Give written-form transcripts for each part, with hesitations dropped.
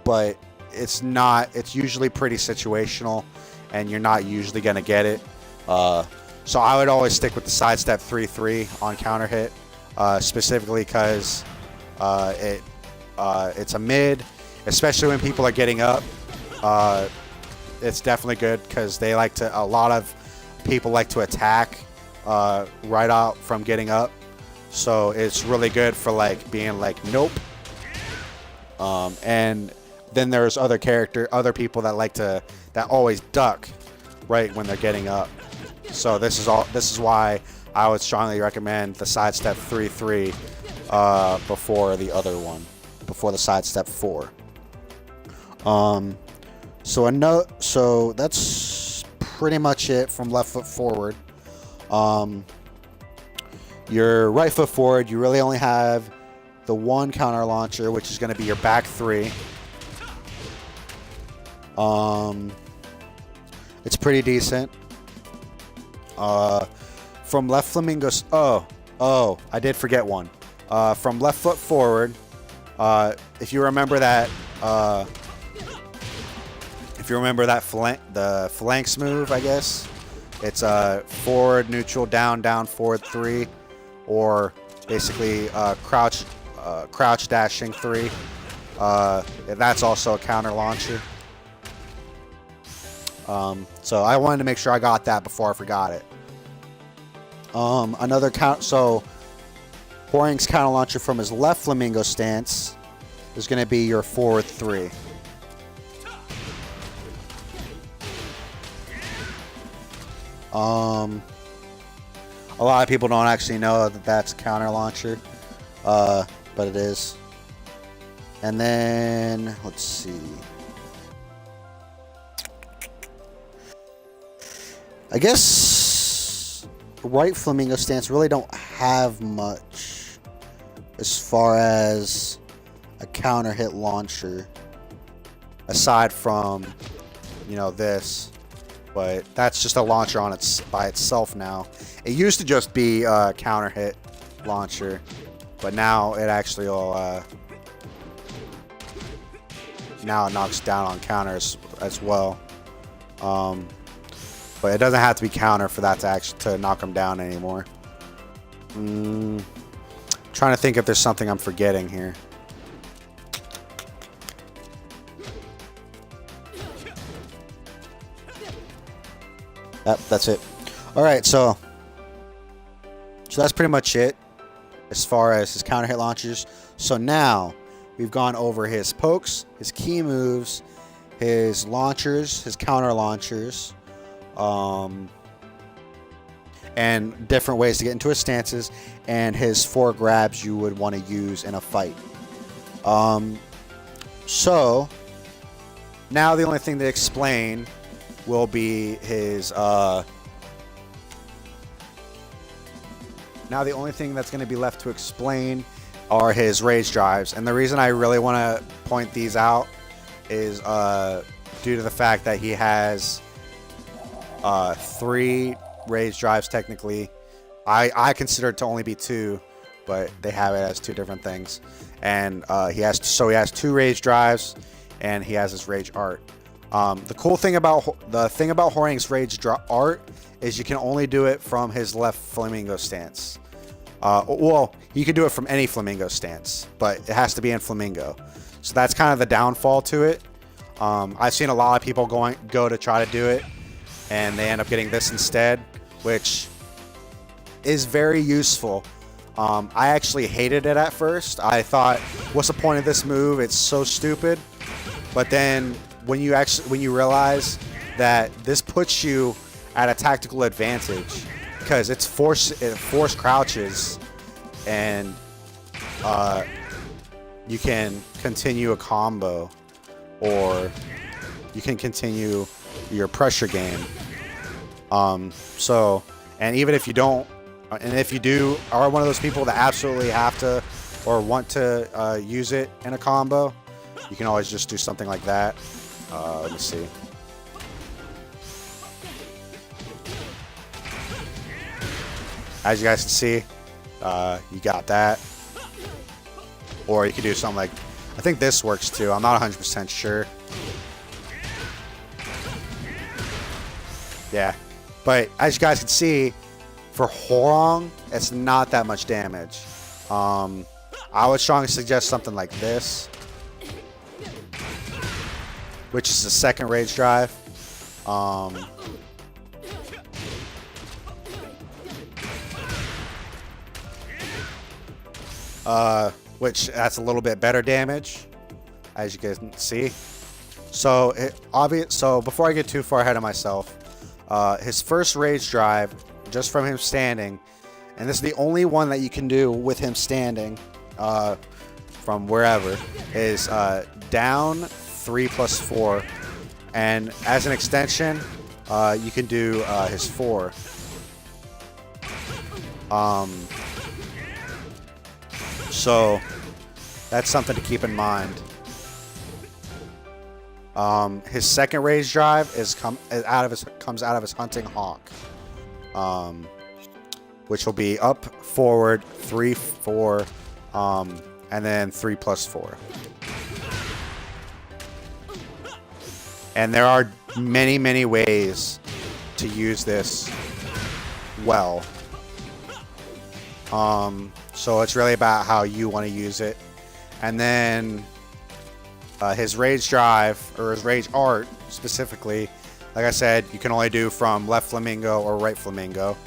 but it's not. It's usually pretty situational, and you're not usually gonna get it. So I would always stick with the sidestep 3-3 on counter hit, specifically because it's a mid, especially when people are getting up. It's definitely good because they like to. A lot of people like to attack right out from getting up, so it's really good for like being like nope. And then there's other people that always duck right when they're getting up. So this is why I would strongly recommend the sidestep 3-3 before the other one, before the sidestep 4. So that's pretty much it from left foot forward. Your right foot forward, you really only have the one counter launcher, which is going to be your back 3. It's pretty decent. From left flamingos. Oh, I did forget one. From left foot forward, if you remember that, the phalanx move, I guess it's forward, neutral, down, down, forward 3, or basically crouch dashing 3. That's also a counter launcher. So I wanted to make sure I got that before I forgot it. Another count. So Hwoarang's counter launcher from his left flamingo stance is going to be your forward 3. A lot of people don't actually know that that's a counter launcher, but it is. And then let's see. I guess right flamingo stance really don't have much as far as a counter hit launcher, aside from, this. But that's just a launcher by itself now. It used to just be a counter hit launcher, but now it actually will. Now it knocks down on counters as well. But it doesn't have to be counter for that to knock them down anymore. Trying to think if there's something I'm forgetting here. That's it. All right, so that's pretty much it as far as his counter hit launchers. So now we've gone over his pokes, his key moves, his launchers, his counter launchers, and different ways to get into his stances, and his 4 grabs you would want to use in a fight. So now the only thing to explain will be his now the only thing that's going to be left to explain are his rage drives. And the reason I really want to point these out is due to the fact that he has 3 rage drives technically. I consider it to only be 2, but they have it as 2 different things. And he has 2 rage drives, and he has his rage art. The thing about Hwoarang's rage art is you can only do it from his left flamingo stance. Well, you can do it from any flamingo stance, but it has to be in flamingo. So that's kind of the downfall to it. I've seen a lot of people go to try to do it, and they end up getting this instead, which is very useful. I actually hated it at first. I thought, what's the point of this move? It's so stupid. But then when you realize that this puts you at a tactical advantage because it force crouches, and you can continue a combo, or you can continue your pressure game. And even if you don't, and if you do are one of those people that absolutely have to or want to use it in a combo, you can always just do something like that. Let me see. As you guys can see, you got that. Or you could do something like, I think this works too. I'm not 100% sure. Yeah. But as you guys can see, for Horong, it's not that much damage. I would strongly suggest something like this, which is the second rage drive. Which that's a little bit better damage, as you guys can see. So so before I get too far ahead of myself, his first rage drive, just from him standing, and this is the only one that you can do with him standing, from wherever, is down 3+4, and as an extension, you can do his 4. So that's something to keep in mind. His second rage drive comes out of his hunting hawk, which will be up, forward, 3, 4, and then 3+4. And there are many, many ways to use this well. So it's really about how you want to use it. And then his rage drive, or his rage art specifically, like I said, you can only do from left flamingo or right flamingo.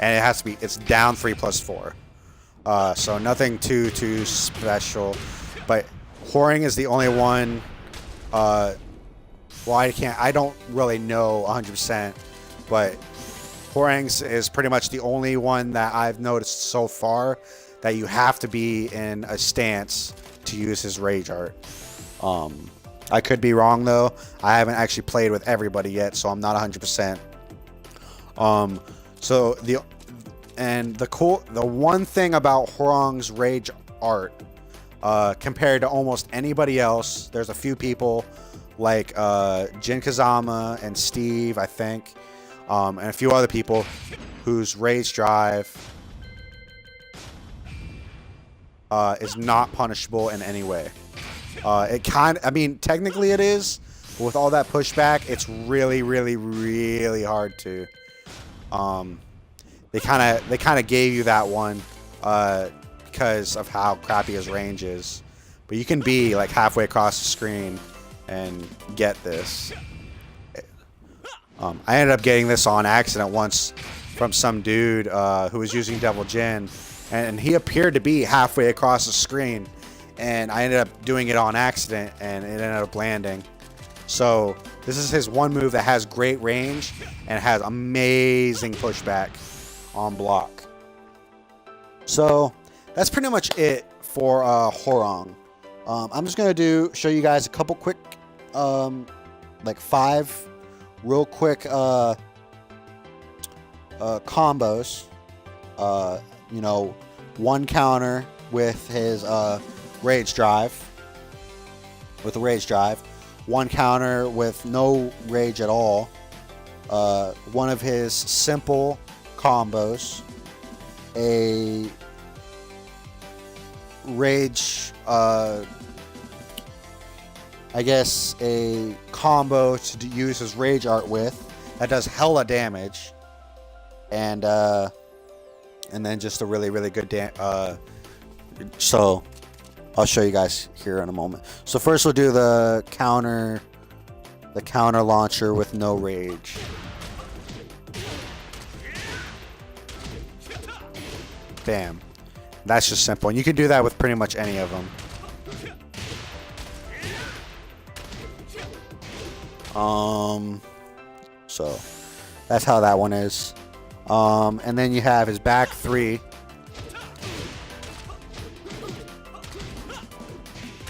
And it has to be, it's down 3+4. So nothing too special. But Whoring is the only one, well, I don't really know 100%, but Whoring's is pretty much the only one that I've noticed so far that you have to be in a stance to use his rage art. I could be wrong though. I haven't actually played with everybody yet, so I'm not 100%. So the one thing about Whoring's rage art, compared to almost anybody else, there's a few people like Jin Kazama and Steve, I think, and a few other people whose rage drive is not punishable in any way. I mean, technically it is, but with all that pushback, it's really, really, really hard to. They kind of gave you that one because of how crappy his range is, but you can be like halfway across the screen and get this. I ended up getting this on accident once from some dude who was using Devil Jin, and he appeared to be halfway across the screen, and I ended up doing it on accident, and it ended up landing. So this is his one move that has great range and has amazing pushback on block. So that's pretty much it for Whoring. I'm just gonna show you guys a couple quick, like 5 real quick combos. You know, one counter with his rage drive, one counter with no rage at all, one of his simple combos, a rage, I guess a combo to use his rage art with that does hella damage, and then just a really, really good so I'll show you guys here in a moment. So first we'll do the counter launcher with no rage. Bam. That's just simple, and you can do that with pretty much any of them. So that's how that one is. And then you have his back 3.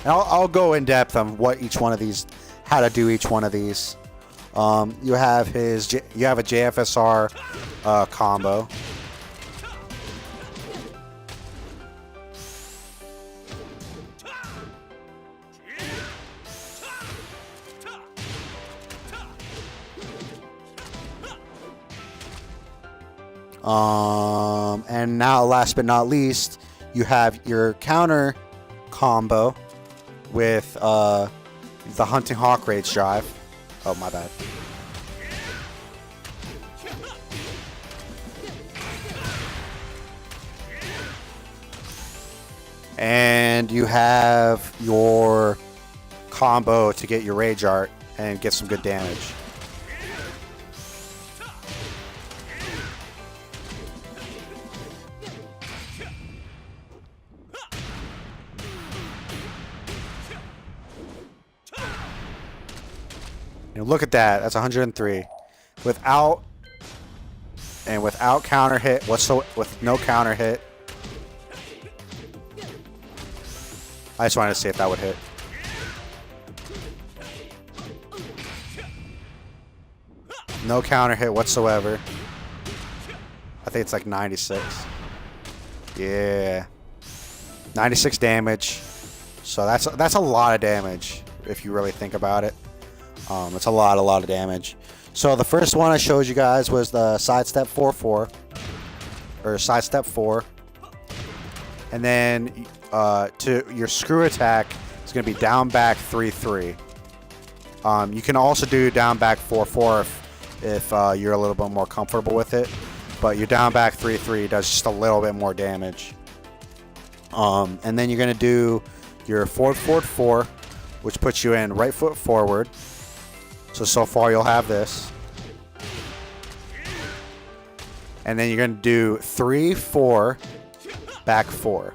And I'll go in depth on what each one of these, how to do each one of these. You have a JFSR combo. And now, last but not least, you have your counter combo with the Hunting Hawk Rage Drive. Oh, my bad. And you have your combo to get your Rage Art and get some good damage. And look at that. That's 103. Without counter hit, with no counter hit. I just wanted to see if that would hit. No counter hit whatsoever. I think it's like 96. Yeah. 96 damage. So that's a lot of damage if you really think about it. It's a lot of damage. So the first one I showed you guys was the sidestep 4-4, or sidestep 4, and then to your screw attack is going to be down back 3-3. You can also do down back 4-4 if you're a little bit more comfortable with it, but your down back 3-3 does just a little bit more damage. And then you're going to do your forward 4, which puts you in right foot forward. So far you'll have this. And then you're going to do 3-4, back 4.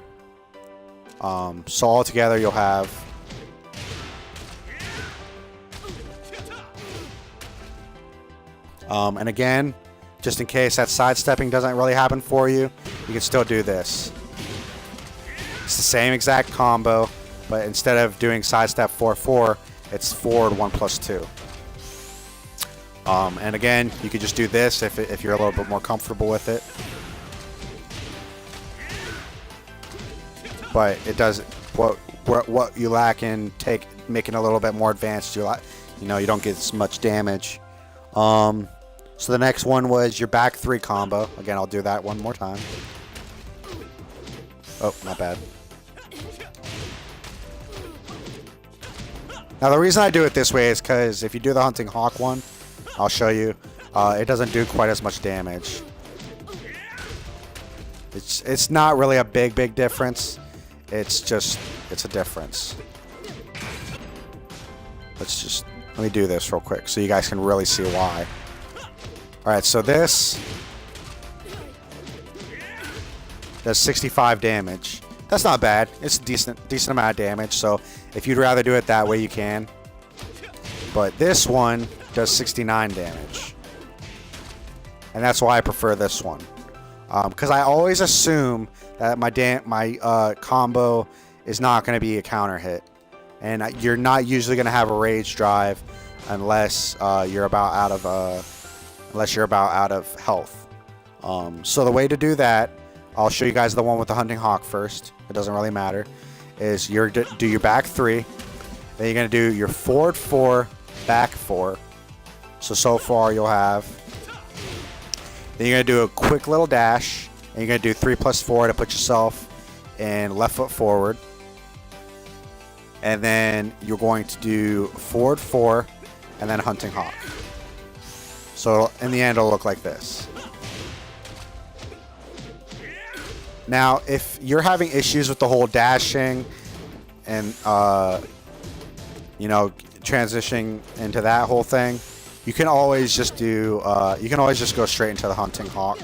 So all together you'll have and again, just in case that sidestepping doesn't really happen for you, you can still do this. It's the same exact combo, but instead of doing sidestep 4-4, it's forward 1+2. And again, you could just do this if you're a little bit more comfortable with it. But it does what you lack in making it a little bit more advanced. You don't get as much damage. So the next one was your back 3 combo. Again, I'll do that one more time. Oh, not bad. Now the reason I do it this way is because if you do the Hunting Hawk one, I'll show you, it doesn't do quite as much damage. It's not really a big difference. It's a difference. Let me do this real quick so you guys can really see why. Alright, so this does 65 damage. That's not bad. It's a decent amount of damage, so if you'd rather do it that way, you can. But this one does 69 damage. And that's why I prefer this one. Because I always assume that my combo is not going to be a counter hit. And you're not usually going to have a Rage Drive unless you're about out of health. So the way to do that, I'll show you guys the one with the Hunting Hawk first. It doesn't really matter. Is you do your back 3, then you're going to do your forward 4, back 4. So far you'll have. Then you're going to do a quick little dash, and you're going to do 3+4 to put yourself in left foot forward. And then you're going to do forward 4, and then Hunting Hawk. So in the end, it'll look like this. Now, if you're having issues with the whole dashing and transitioning into that whole thing, you can always just do. You can always just go straight into the Hunting Hawk.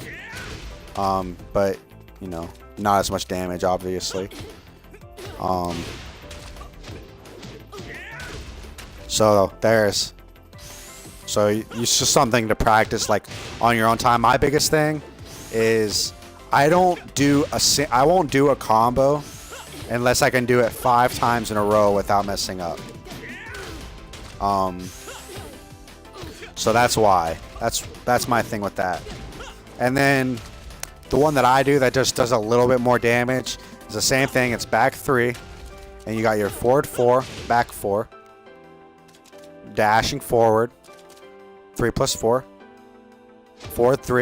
But not as much damage, obviously. So there's. So it's just something to practice like on your own time. My biggest thing is I won't do a combo unless I can do it 5 times in a row without messing up. So that's why. That's my thing with that. And then the one that I do that just does a little bit more damage is the same thing. It's back 3, and you got your forward 4, back 4, dashing forward, 3+4, forward 3.